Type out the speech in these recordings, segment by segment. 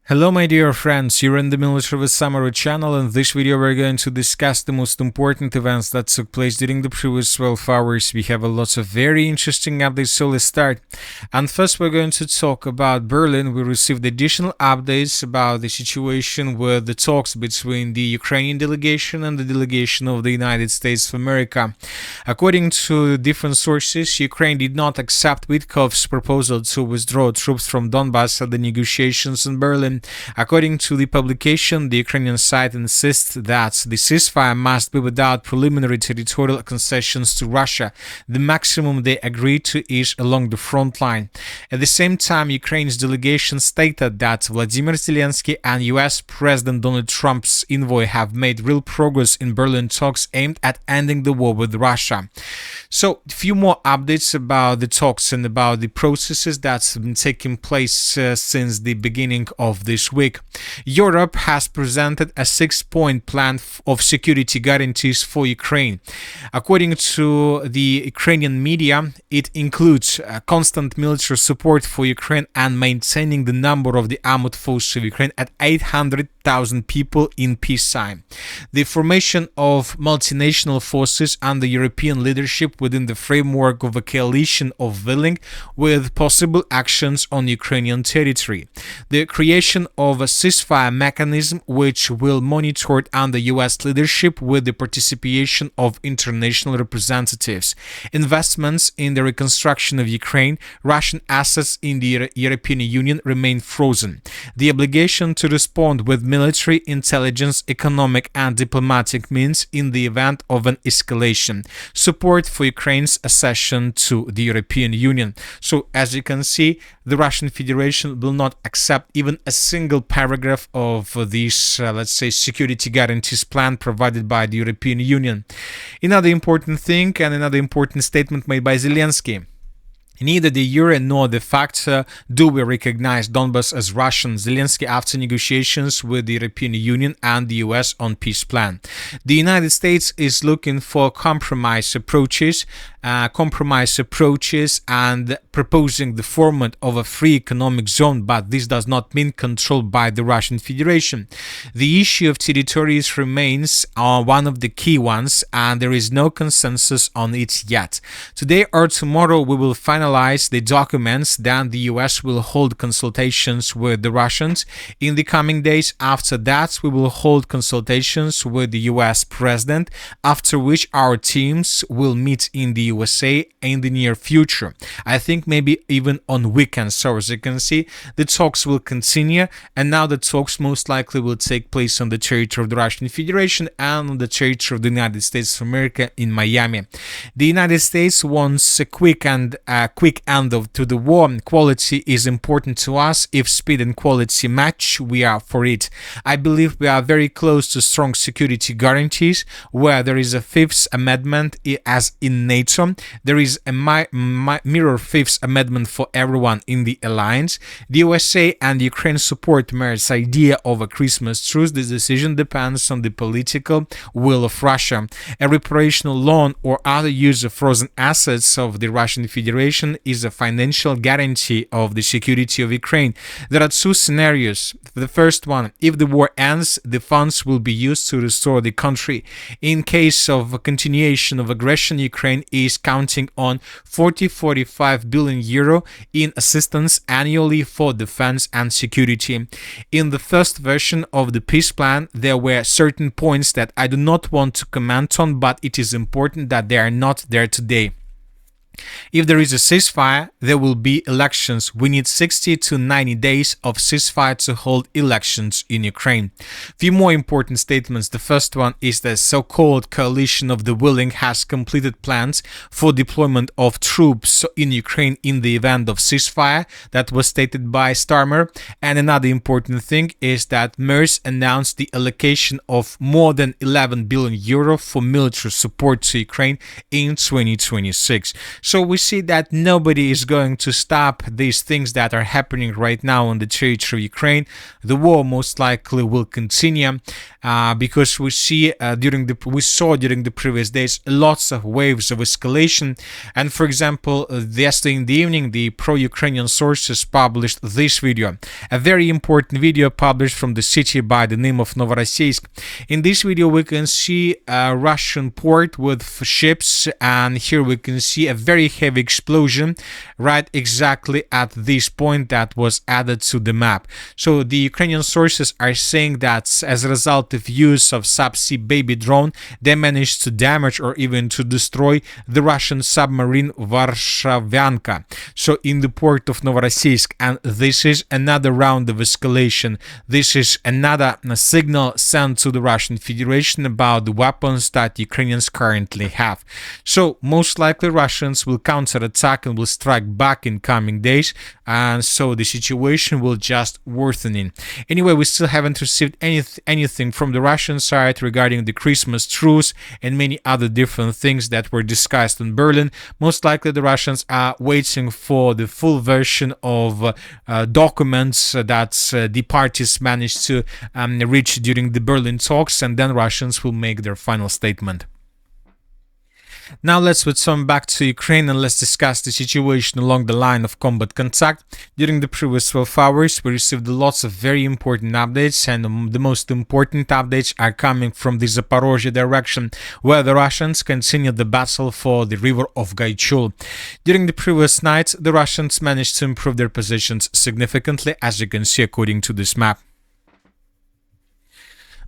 Hello my dear friends, you're in the Military with Summary channel. In this video we're going to discuss the most important events that took place during the previous 12 hours. We have a lot of very interesting updates, so let's start. And first we're going to talk about Berlin. We received additional updates about the situation with the talks between the Ukrainian delegation and the delegation of the United States of America. According to different sources, Ukraine did not accept Witkov's proposal to withdraw troops from Donbass at the negotiations in Berlin. According to the publication, the Ukrainian side insists that the ceasefire must be without preliminary territorial concessions to Russia. The maximum they agreed to is along the front line. At the same time, Ukraine's delegation stated that Vladimir Zelensky and US President Donald Trump's envoy have made real progress in Berlin talks aimed at ending the war with Russia. So, a few more updates about the talks and about the processes that's been taking place since the beginning of this week. Europe has presented a 6-point plan of security guarantees for Ukraine. According to the Ukrainian media, it includes constant military support for Ukraine and maintaining the number of the armed forces of Ukraine at 800,000 people in peacetime. The formation of multinational forces under European leadership within the framework of a coalition of willing with possible actions on Ukrainian territory. The creation of a ceasefire mechanism which will monitor it under US leadership with the participation of international representatives. Investments in the reconstruction of Ukraine, Russian assets in the European Union remain frozen. The obligation to respond with military, intelligence, economic and diplomatic means in the event of an escalation. Support for Ukraine's accession to the European Union. So, as you can see, the Russian Federation will not accept even a single paragraph of this, let's say, security guarantees plan provided by the European Union. Another important thing and another important statement made by Zelensky. Neither the Euro nor de facto do we recognize Donbass as Russian. Zelensky after negotiations with the European Union and the US on peace plan. The United States is looking for compromise approaches and proposing the format of a free economic zone, but this does not mean control by the Russian Federation. The issue of territories remains one of the key ones, and there is no consensus on it yet. Today or tomorrow we will finalize the documents, then the US will hold consultations with the Russians. In the coming days after that, we will hold consultations with the US President, after which our teams will meet in the USA in the near future. I think maybe even on weekends. So as you can see, the talks will continue, and now the talks most likely will take place on the territory of the Russian Federation and on the territory of the United States of America in Miami. The United States wants a quick end to the war. Quality is important to us. If speed and quality match, we are for it. I believe we are very close to strong security guarantees, where there is a Fifth Amendment as in NATO. There is a mirror Fifth Amendment for everyone in the alliance. The USA and Ukraine support Mayor's idea of a Christmas truce. This decision depends on the political will of Russia. A reparational loan or other use of frozen assets of the Russian Federation is a financial guarantee of the security of Ukraine. There are two scenarios. The first one, if the war ends, the funds will be used to restore the country. In case of a continuation of aggression, Ukraine is counting on 45 billion euro in assistance annually for defense and security. In the first version of the peace plan, there were certain points that I do not want to comment on, but it is important that they are not there today. If there is a ceasefire, there will be elections. We need 60 to 90 days of ceasefire to hold elections in Ukraine. Few more important statements. The first one is the so-called coalition of the willing has completed plans for deployment of troops in Ukraine in the event of ceasefire. That was stated by Starmer. And another important thing is that MERS announced the allocation of more than 11 billion euro for military support to Ukraine in 2026. So we see that nobody is going to stop these things that are happening right now on the territory of Ukraine. The war most likely will continue because we saw during the previous days lots of waves of escalation. And for example, yesterday in the evening, the pro-Ukrainian sources published this video, a very important video published from the city by the name of Novorossiysk. In this video, we can see a Russian port with ships, and here we can see a very heavy explosion right exactly at this point that was added to the map. So the Ukrainian sources are saying that as a result of use of subsea baby drone, they managed to damage or even to destroy the Russian submarine Varshavyanka, so in the port of Novorossiysk. And this is another round of escalation. This is another signal sent to the Russian Federation about the weapons that Ukrainians currently have. So most likely Russians will counterattack and will strike back in coming days, and so the situation will just worsening. Anyway, we still haven't received anything from the Russian side regarding the Christmas truce and many other different things that were discussed in Berlin. Most likely the Russians are waiting for the full version of documents that the parties managed to reach during the Berlin talks, and then Russians will make their final statement. Now let's return back to Ukraine and let's discuss the situation along the line of combat contact. During the previous 12 hours, we received lots of very important updates, and the most important updates are coming from the Zaporozhye direction, where the Russians continued the battle for the river of Gaichul. During the previous night, the Russians managed to improve their positions significantly, as you can see according to this map.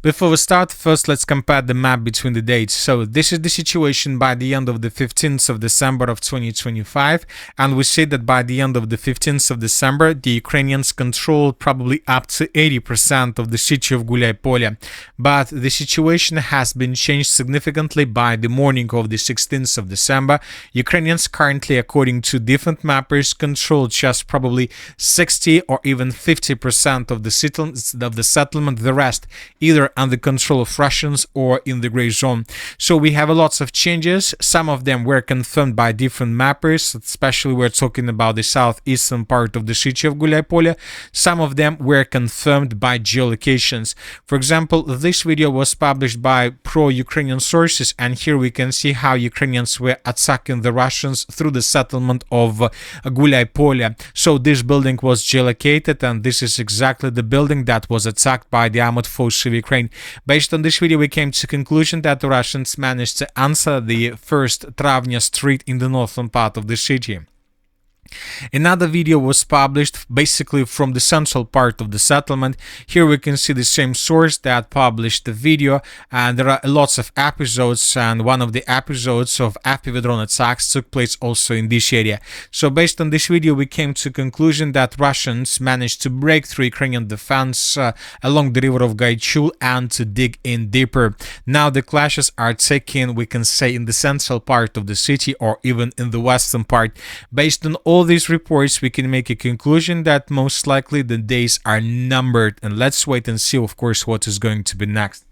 Before we start, first let's compare the map between the dates. So this is the situation by the end of the 15th of December of 2025, and we see that by the end of the 15th of December, the Ukrainians controlled probably up to 80% of the city of Huliaipole. But the situation has been changed significantly by the morning of the 16th of December. Ukrainians currently, according to different mappers, control just probably 60 or even 50% of the settlement, the rest either under control of Russians or in the gray zone. So we have lots of changes. Some of them were confirmed by different mappers, especially we're talking about the southeastern part of the city of Huliaipole. Some of them were confirmed by geolocations. For example, this video was published by pro-Ukrainian sources, and here we can see how Ukrainians were attacking the Russians through the settlement of Huliaipole. So this building was geolocated, and this is exactly the building that was attacked by the armored forces of Ukraine. Based on this video, we came to the conclusion that the Russians managed to answer the first Travnya street in the northern part of the city. Another video was published basically from the central part of the settlement. Here we can see the same source that published the video, and there are lots of episodes, and one of the episodes of FPV drone attacks took place also in this area. So based on this video, we came to the conclusion that Russians managed to break through Ukrainian defense along the river of Gaichul and to dig in deeper. Now the clashes are taking, we can say, in the central part of the city or even in the western part. Based on all these reports, we can make a conclusion that most likely the days are numbered, and let's wait and see, of course, what is going to be next.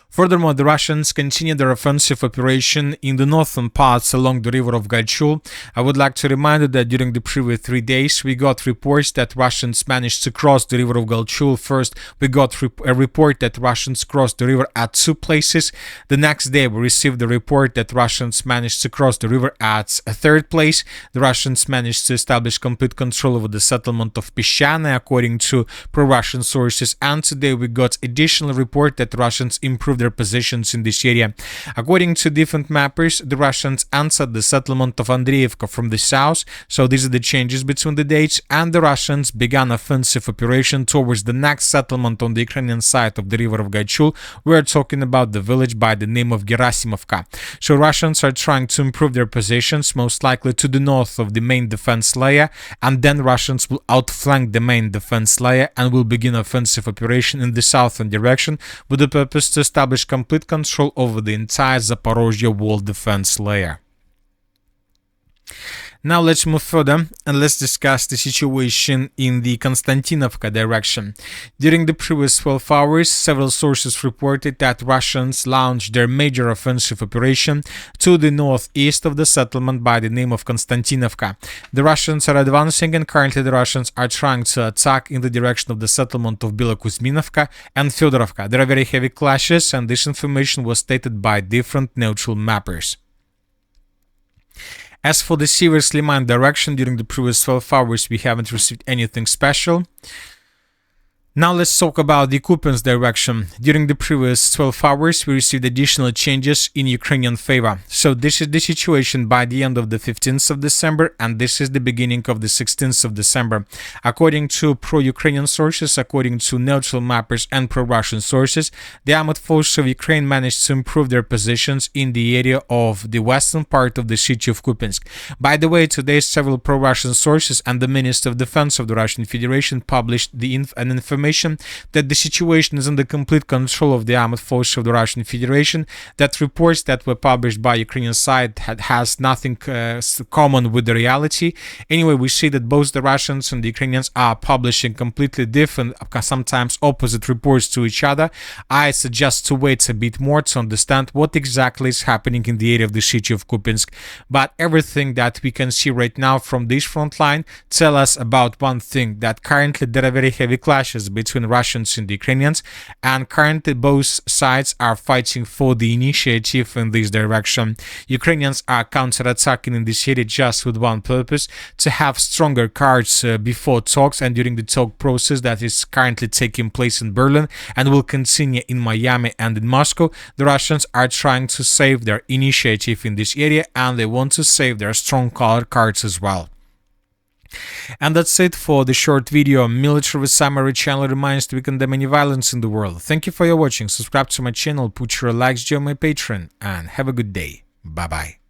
Furthermore, the Russians continue their offensive operation in the northern parts along the river of Gaichul. I would like to remind you that during the previous 3 days, we got reports that Russians managed to cross the river of Gaichul. First, we got a report that Russians crossed the river at 2 places. The next day, we received the report that Russians managed to cross the river at a 3rd place. The Russians managed to establish complete control over the settlement of Peshchane, according to pro-Russian sources. And today, we got additional report that Russians improved their positions in this area. According to different mappers, the Russians answered the settlement of Andreevka from the south, so these are the changes between the dates, and the Russians began offensive operation towards the next settlement on the Ukrainian side of the river of Gaichul. We're talking about the village by the name of Gerasimovka. So Russians are trying to improve their positions, most likely to the north of the main defense layer, and then Russians will outflank the main defense layer and will begin offensive operation in the southern direction with the purpose to establish complete control over the entire Zaporozhye wall defense layer. Now let's move further and let's discuss the situation in the Konstantinovka direction. During the previous 12 hours, several sources reported that Russians launched their major offensive operation to the northeast of the settlement by the name of Konstantinovka. The Russians are advancing, and currently the Russians are trying to attack in the direction of the settlement of Bilokuzminovka and Fedorovka. There are very heavy clashes, and this information was stated by different neutral mappers. As for the Sivers-Liman direction, during the previous 12 hours, we haven't received anything special. Now let's talk about the Kupiansk direction. During the previous 12 hours, we received additional changes in Ukrainian favor. So this is the situation by the end of the 15th of December, and this is the beginning of the 16th of December. According to pro-Ukrainian sources, according to neutral mappers and pro-Russian sources, the armed forces of Ukraine managed to improve their positions in the area of the western part of the city of Kupiansk. By the way, today several pro-Russian sources and the Minister of Defense of the Russian Federation published an information that the situation is under complete control of the armed forces of the Russian Federation. That reports that were published by Ukrainian side has nothing common with the reality. Anyway, we see that both the Russians and the Ukrainians are publishing completely different, sometimes opposite reports to each other. I suggest to wait a bit more to understand what exactly is happening in the area of the city of Kupiansk. But everything that we can see right now from this front line tell us about one thing, that currently there are very heavy clashes between Russians and the Ukrainians, and currently both sides are fighting for the initiative in this direction. Ukrainians are counterattacking in this area just with one purpose, to have stronger cards before talks and during the talk process that is currently taking place in Berlin and will continue in Miami and in Moscow. The Russians are trying to save their initiative in this area, and they want to save their strong cards as well. And that's it for the short video. Military Summary channel reminds to condemn any violence in the world. Thank you for your watching. Subscribe to my channel, put your likes, join my Patreon, and have a good day. Bye bye.